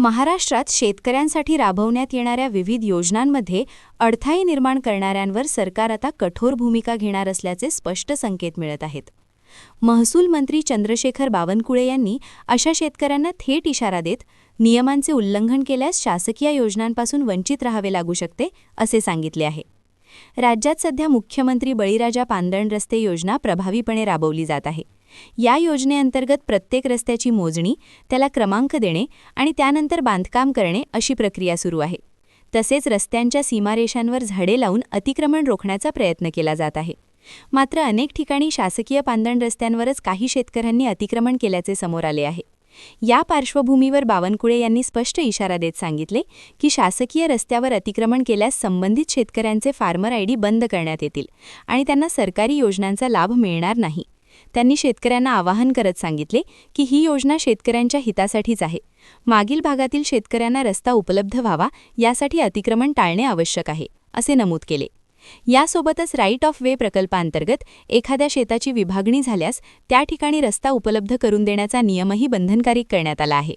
महाराष्ट्रात शेतकऱ्यांसाठी राबवण्यात येणाऱ्या विविध योजनांमध्ये अडथळे निर्माण करणाऱ्यांवर सरकार आता कठोर भूमिका घेणार असल्याचे स्पष्ट संकेत मिळत आहेत. महसूल मंत्री चंद्रशेखर बावनकुळे यांनी अशा शेतकऱ्यांना थेट इशारा देत नियमांचे उल्लंघन केल्यास शासकीय योजनांपासून वंचित राहावे लागू शकते असे सांगितले आहे. राज्यात सध्या मुख्यमंत्री बळीराजा पांदण रस्ते योजना प्रभावीपणे राबवली जात आहे. या योजनेअंतर्गत प्रत्येक रस्त्याची मोजणी, त्याला क्रमांक देणे आणि त्यानंतर बांधकाम करणे अशी प्रक्रिया सुरू आहे. तसेच रस्त्यांच्या सीमारेषांवर झाडे लावून अतिक्रमण रोखण्याचा प्रयत्न केला जात आहे. मात्र अनेक ठिकाणी शासकीय पांदण रस्त्यांवरच काही शेतकऱ्यांनी अतिक्रमण केल्याचे समोर आले आहे. या पार्श्वभूमीवर बावनकुळे यांनी स्पष्ट इशारा देत सांगितले की शासकीय रस्त्यावर अतिक्रमण केल्यास संबंधित शेतकऱ्यांचे फार्मर आयडी बंद करण्यात येतील आणि त्यांना सरकारी योजनांचा लाभ मिळणार नाही. त्यांनी शेतकऱ्यांना आवाहन करत सांगितले की ही योजना शेतकऱ्यांच्या हितासाठीच आहे. मागील भागातील शेतकऱ्यांना रस्ता उपलब्ध व्हावा यासाठी अतिक्रमण टाळणे आवश्यक आहे असे नमूद केले. यासोबतच राईट ऑफ वे प्रकल्पांतर्गत एखाद्या शेताची विभागणी झाल्यास त्या ठिकाणी रस्ता उपलब्ध करून देण्याचा नियमही बंधनकारक करण्यात आला आहे.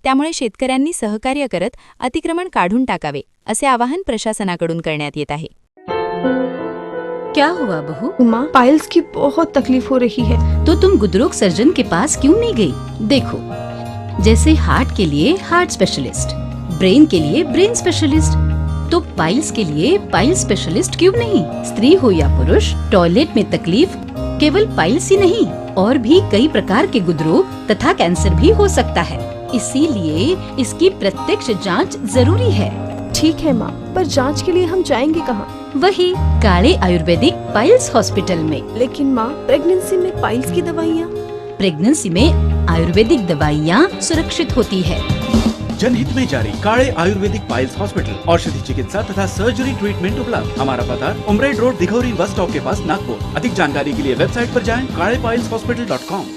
त्यामुळे शेतकऱ्यांनी सहकार्य करत अतिक्रमण काढून टाकावे असे आवाहन प्रशासनाकडून करण्यात येत आहे. क्या हुआ बहू? माँ, पाइल्स की बहुत तकलीफ हो रही है. तो तुम गुदरोग सर्जन के पास क्यों नहीं गई? देखो, जैसे हार्ट के लिए हार्ट स्पेशलिस्ट, ब्रेन के लिए ब्रेन स्पेशलिस्ट, तो पाइल्स के लिए पाइल्स स्पेशलिस्ट क्यों नहीं? स्त्री हो या पुरुष, टॉयलेट में तकलीफ केवल पाइल्स ही नहीं और भी कई प्रकार के गुदरोग तथा कैंसर भी हो सकता है. इसीलिए इसकी प्रत्यक्ष जांच जरूरी है. ठीक है माँ, पर जांच के लिए हम जाएंगे कहाँ? वही काले आयुर्वेदिक पाइल्स हॉस्पिटल में. लेकिन माँ, प्रेगनेंसी में पाइल्स की दवाइयाँ? प्रेगनेंसी में आयुर्वेदिक दवाइयाँ सुरक्षित होती है. जनहित में जारी. काले आयुर्वेदिक पाइल्स हॉस्पिटल, औषधि चिकित्सा तथा सर्जरी ट्रीटमेंट उपलब्ध. हमारा पता उमरेड रोड, दिघौरी बस स्टॉप के पास, नागपुर. अधिक जानकारी के लिए वेबसाइट पर जाएं kalepileshospital.com.